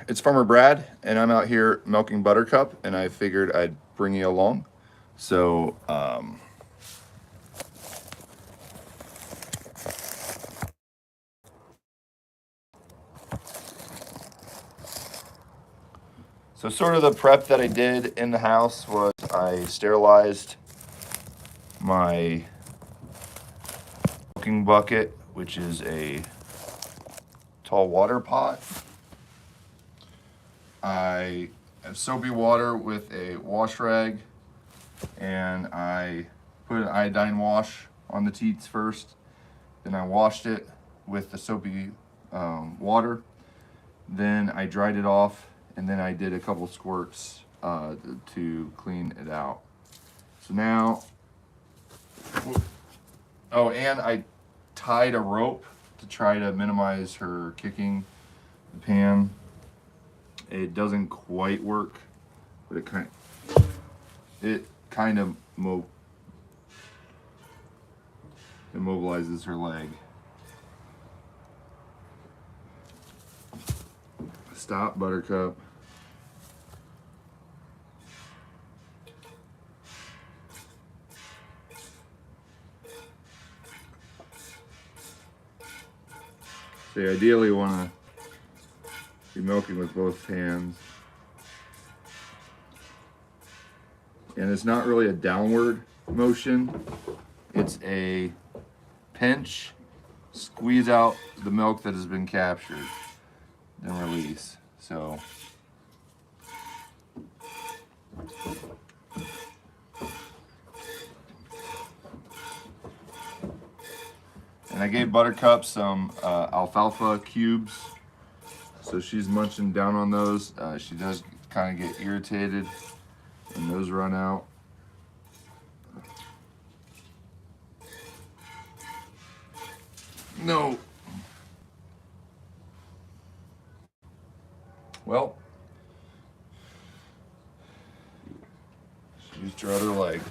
It's Farmer Brad, and I'm out here milking Buttercup, and I figured I'd bring you along. So, sort of the prep that I did in the house was I sterilized my milking bucket, which is a tall water pot. I have soapy water with a wash rag, and I put an iodine wash on the teats first. Then I washed it with the soapy water. Then I dried it off, and then I did a couple squirts to clean it out. So now, oh, and I tied a rope to try to minimize her kicking the pan. It doesn't quite work, but it kind of immobilizes her leg. Stop, Buttercup. So you ideally want to be milking with both hands. And it's not really a downward motion. It's a pinch, squeeze out the milk that has been captured, then release. So and I gave Buttercup some alfalfa cubes, so she's munching down on those. She does kind of get irritated when those run out. No. Well, she used her other leg.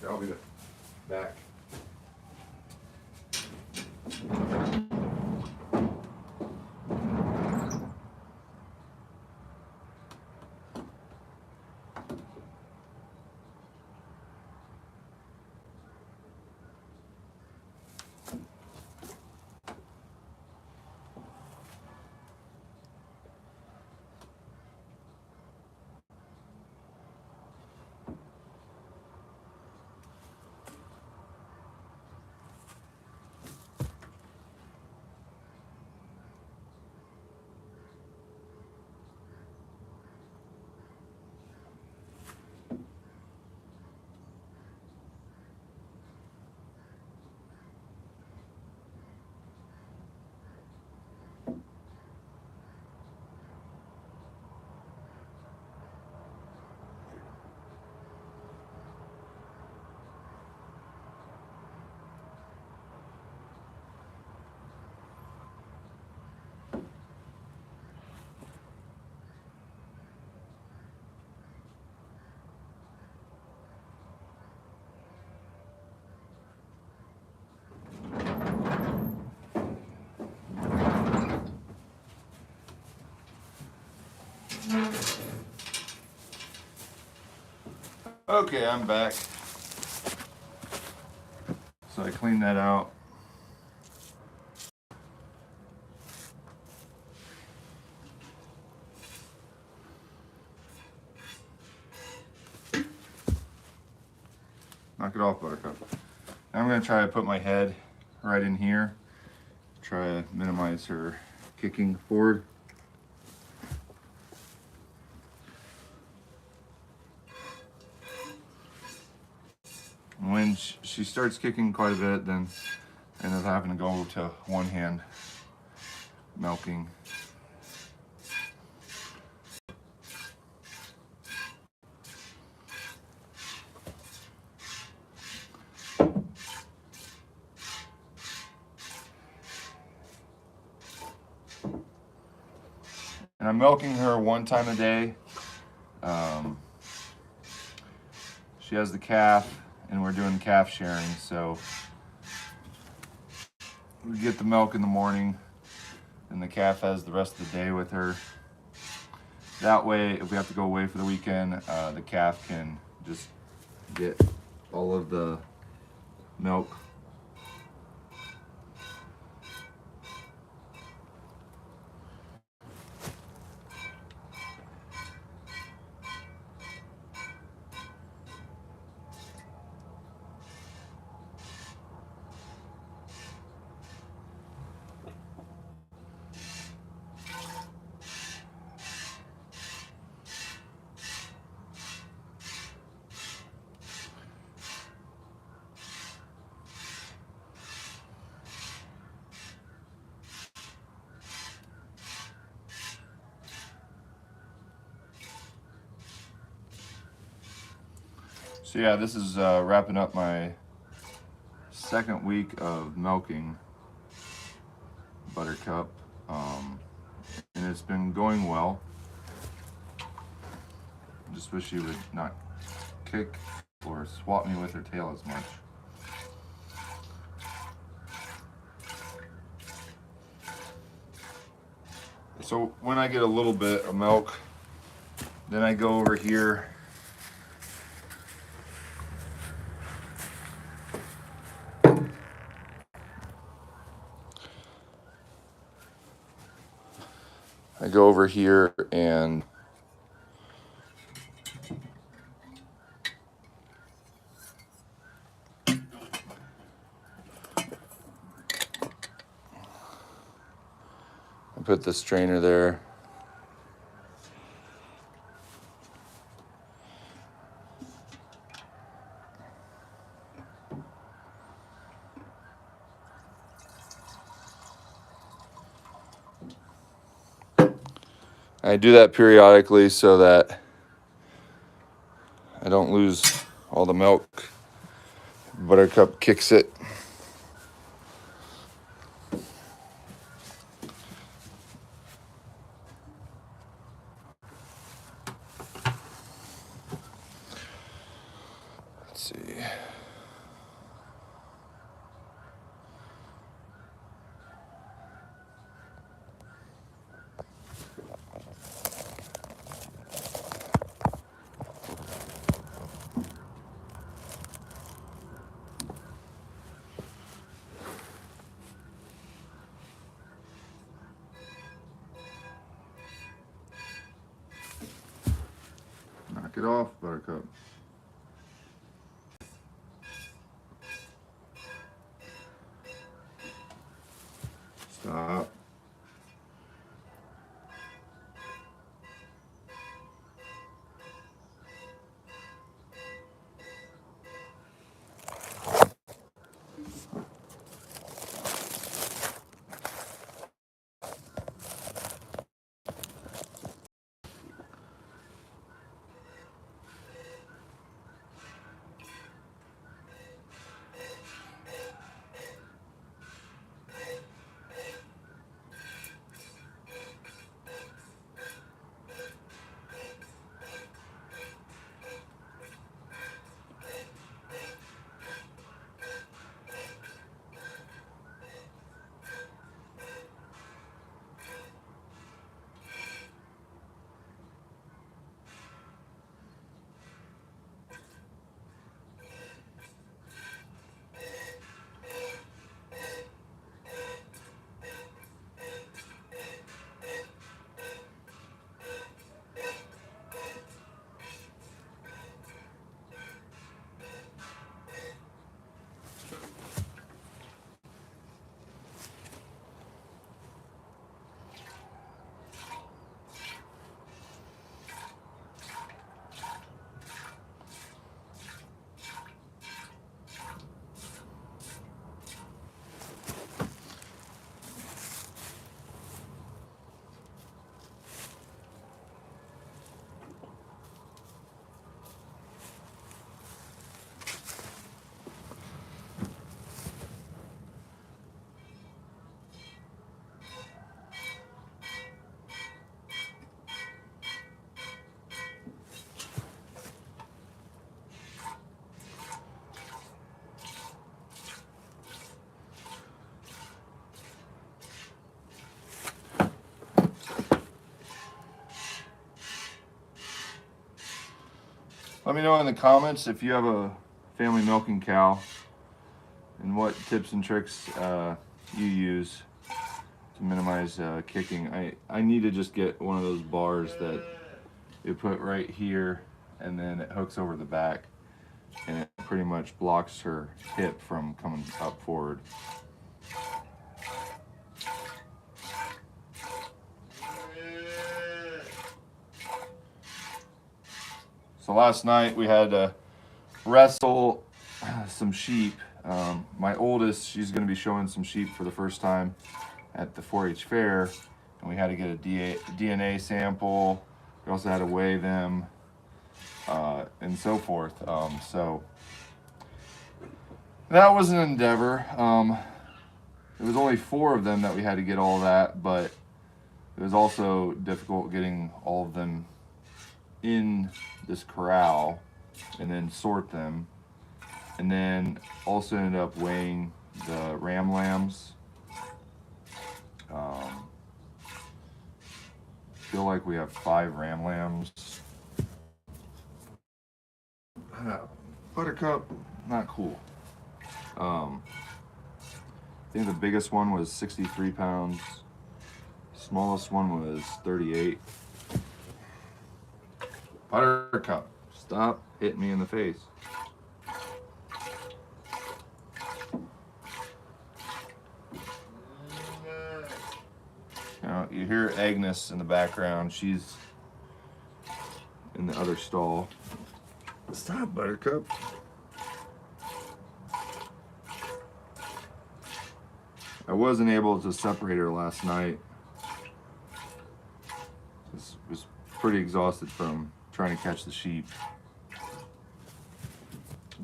I'll be back. Okay, I'm back. So I cleaned that out. Knock it off, Buttercup. Now I'm going to try to put my head right in here. Try to minimize her kicking forward. When she starts kicking quite a bit, then I end up having to go to one hand milking. And I'm milking her one time a day. She has the calf, and we're doing calf sharing, so we get the milk in the morning, and the calf has the rest of the day with her. That way, if we have to go away for the weekend, the calf can just get all of the milk. So yeah, this is wrapping up my second week of milking Buttercup, and it's been going well. Just wish she would not kick or swat me with her tail as much. So when I get a little bit of milk, then I go over here and I put the strainer there. I do that periodically so that I don't lose all the milk. Buttercup kicks it. Let's see. Knock it off, Buttercup. Stop. Let me know in the comments if you have a family milking cow and what tips and tricks you use to minimize kicking. I need to just get one of those bars that you put right here and then it hooks over the back and it pretty much blocks her hip from coming up forward. So last night we had to wrestle some sheep. My oldest, she's going to be showing some sheep for the first time at the 4-H fair, and we had to get a DNA sample. We also had to weigh them and so forth. So that was an endeavor. It was only 4 of them that we had to get all that, but it was also difficult getting all of them in this corral and then sort them, and then also ended up weighing the ram lambs. Feel like we have 5 ram lambs. Buttercup, not cool. I think the biggest one was 63 pounds. Smallest one was 38. Buttercup, stop hitting me in the face. Now, you hear Agnes in the background. She's in the other stall. Stop, Buttercup. I wasn't able to separate her last night. Was pretty exhausted from trying to catch the sheep.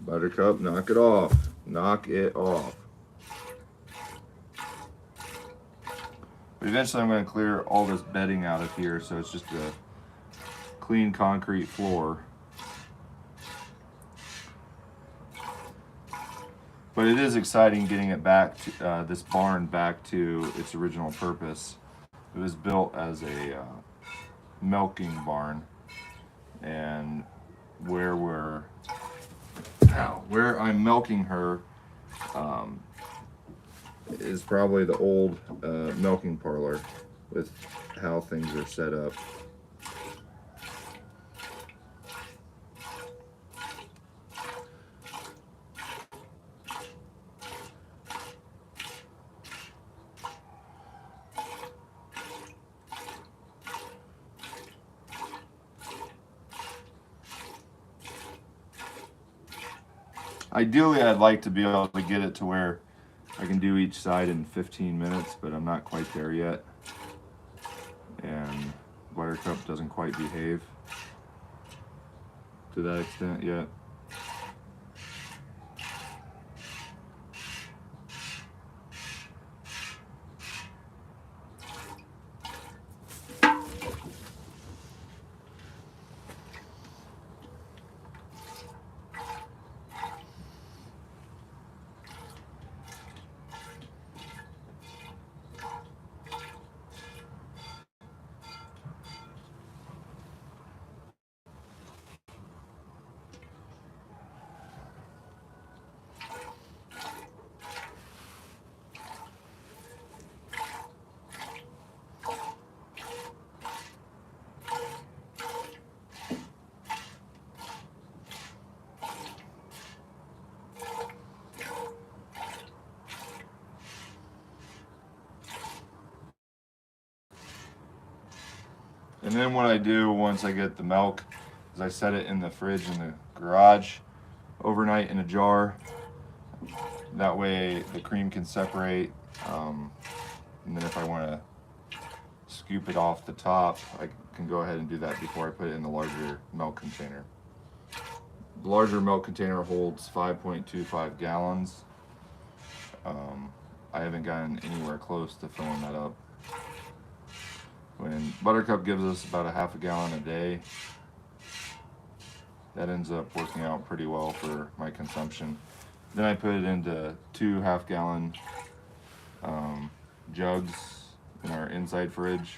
Buttercup, knock it off. Knock it off. But eventually I'm going to clear all this bedding out of here so it's just a clean concrete floor. But it is exciting getting it back to this barn back to its original purpose. It was built as a milking barn, and where I'm milking her is probably the old milking parlor with how things are set up. Ideally, I'd like to be able to get it to where I can do each side in 15 minutes, but I'm not quite there yet. And Buttercup doesn't quite behave to that extent yet. And then what I do once I get the milk is I set it in the fridge in the garage overnight in a jar. That way the cream can separate. And then if I want to scoop it off the top, I can go ahead and do that before I put it in the larger milk container. The larger milk container holds 5.25 gallons. I haven't gotten anywhere close to filling that up. When Buttercup gives us about a half a gallon a day, that ends up working out pretty well for my consumption. Then I put it into 2 half-gallon jugs in our inside fridge.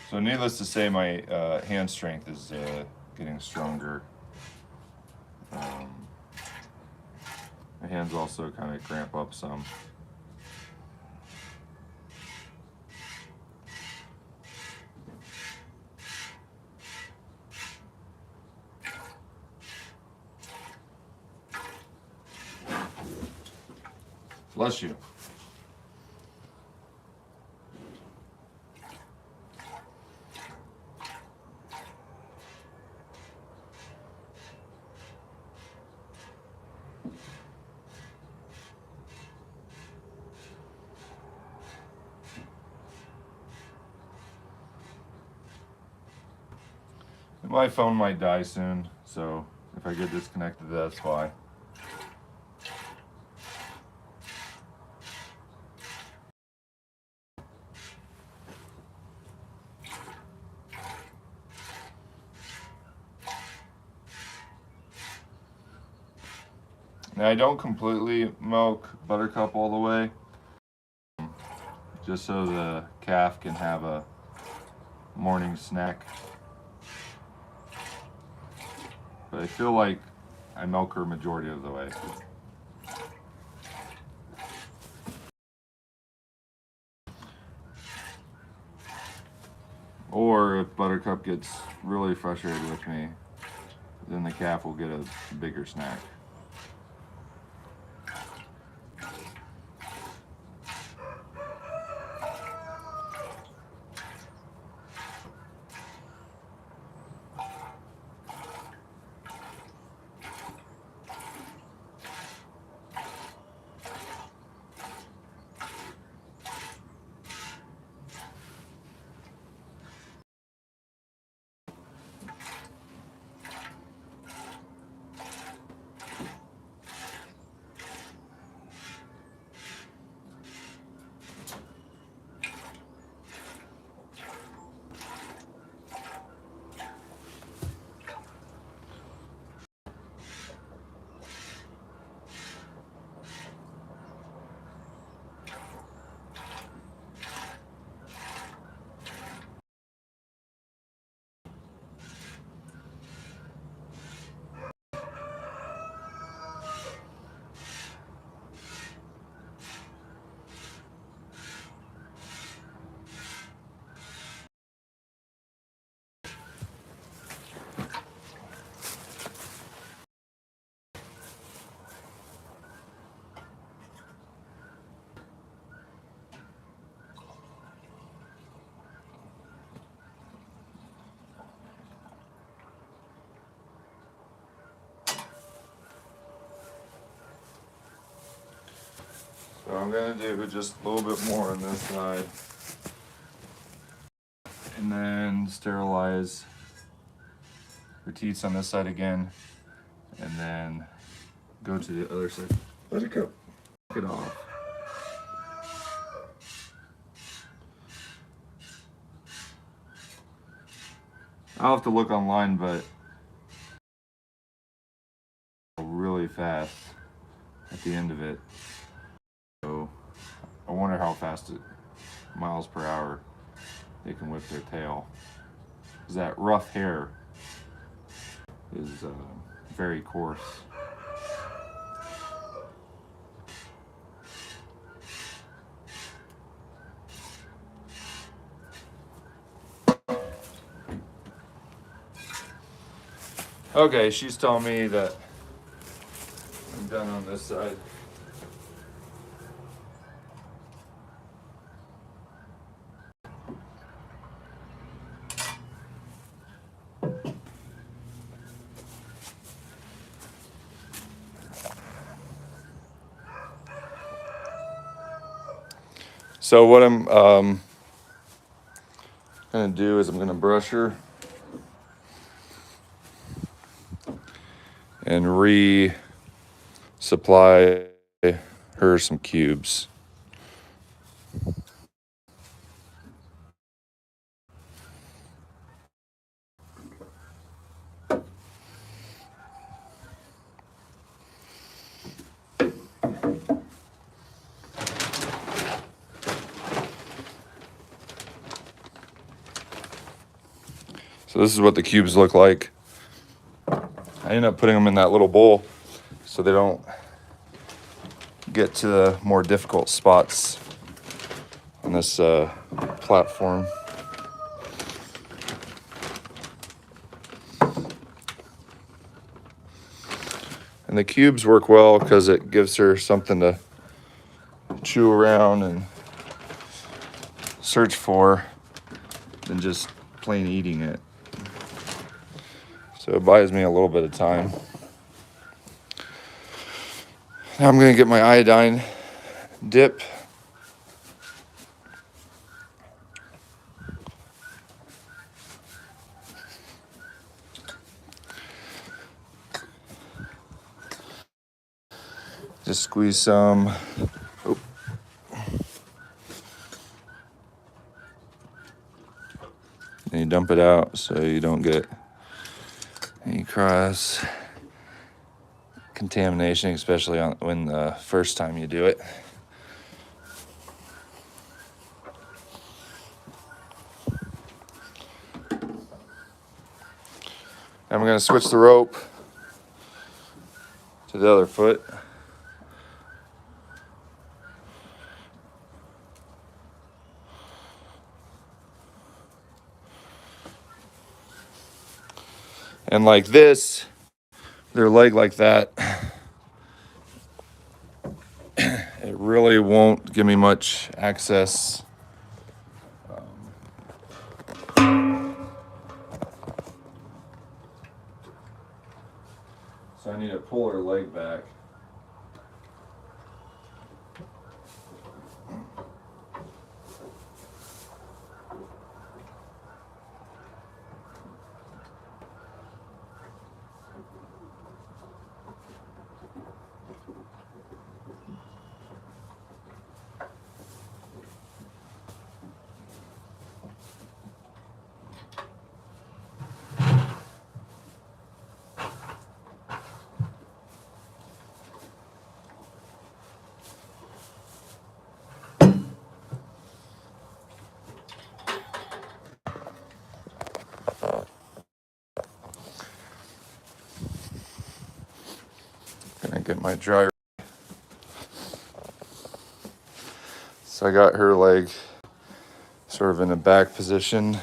So needless to say, my hand strength is getting stronger. My hands also kind of cramp up some. Bless you. My phone might die soon, so if I get disconnected, that's why. Now I don't completely milk Buttercup all the way, just so the calf can have a morning snack. But I feel like I milk her majority of the way. Or if Buttercup gets really frustrated with me, then the calf will get a bigger snack. So I'm gonna do just a little bit more on this side. And then sterilize her teats on this side again. And then go to the other side. Let it go. Get off. I'll have to look online, but really fast at the end of it. So I wonder how fast miles per hour they can whip their tail. Because that rough hair is very coarse. Okay, she's telling me that I'm done on this side. So what I'm gonna do is I'm gonna brush her and resupply her some cubes. So this is what the cubes look like. I end up putting them in that little bowl so they don't get to the more difficult spots on this platform. And the cubes work well because it gives her something to chew around and search for than just plain eating it. So it buys me a little bit of time. Now I'm going to get my iodine dip. Just squeeze some. Oh. And you dump it out so you don't get any cross contamination, especially when the first time you do it. I'm going to switch the rope to the other foot. And like this, their leg like that, it really won't give me much access. So I need to pull her leg back. Gonna get my dryer. So I got her leg sort of in a back position.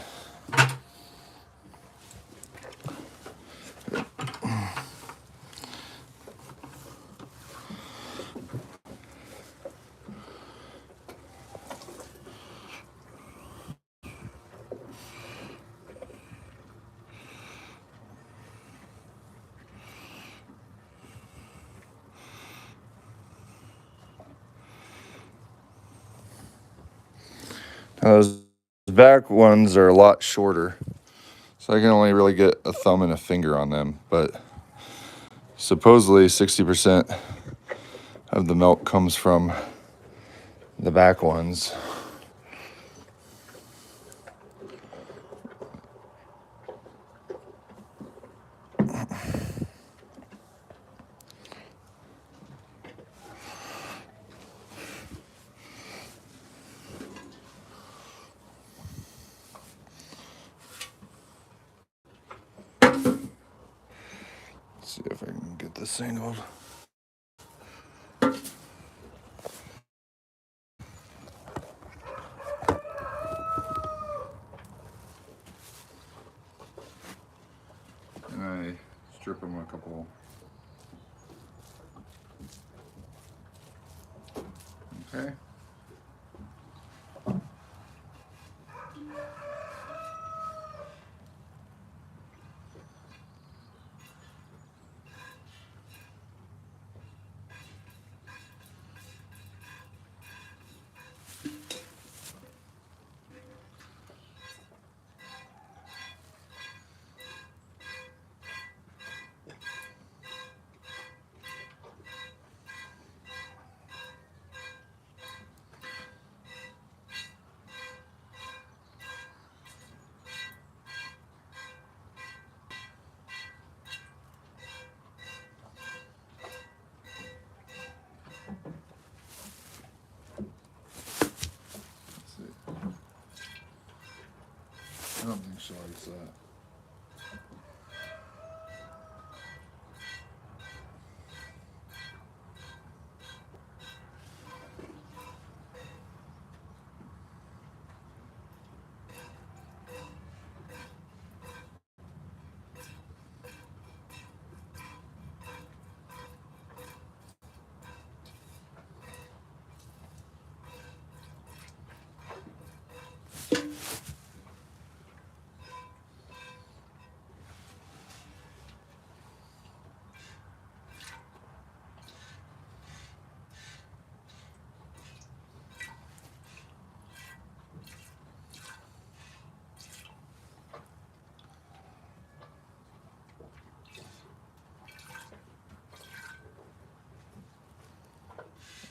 Now those back ones are a lot shorter, so I can only really get a thumb and a finger on them, but supposedly 60% of the milk comes from the back ones. Let's see if I can get this angled. And I strip them a couple. Okay. I don't think she likes that.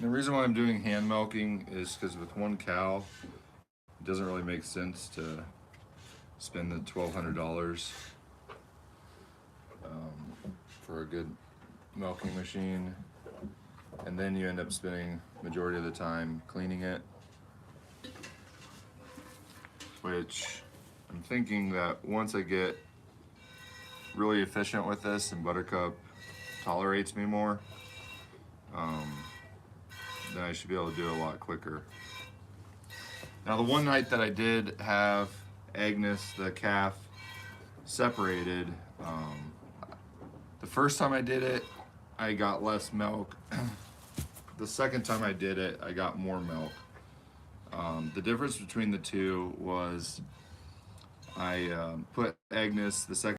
The reason why I'm doing hand milking is because with one cow, it doesn't really make sense to spend the $1,200 for a good milking machine, and then you end up spending majority of the time cleaning it, which I'm thinking that once I get really efficient with this and Buttercup tolerates me more, then I should be able to do it a lot quicker. Now the one night that I did have Agnes, the calf, separated, the first time I did it, I got less milk. The second time I did it, I got more milk. The difference between the two was I put Agnes the second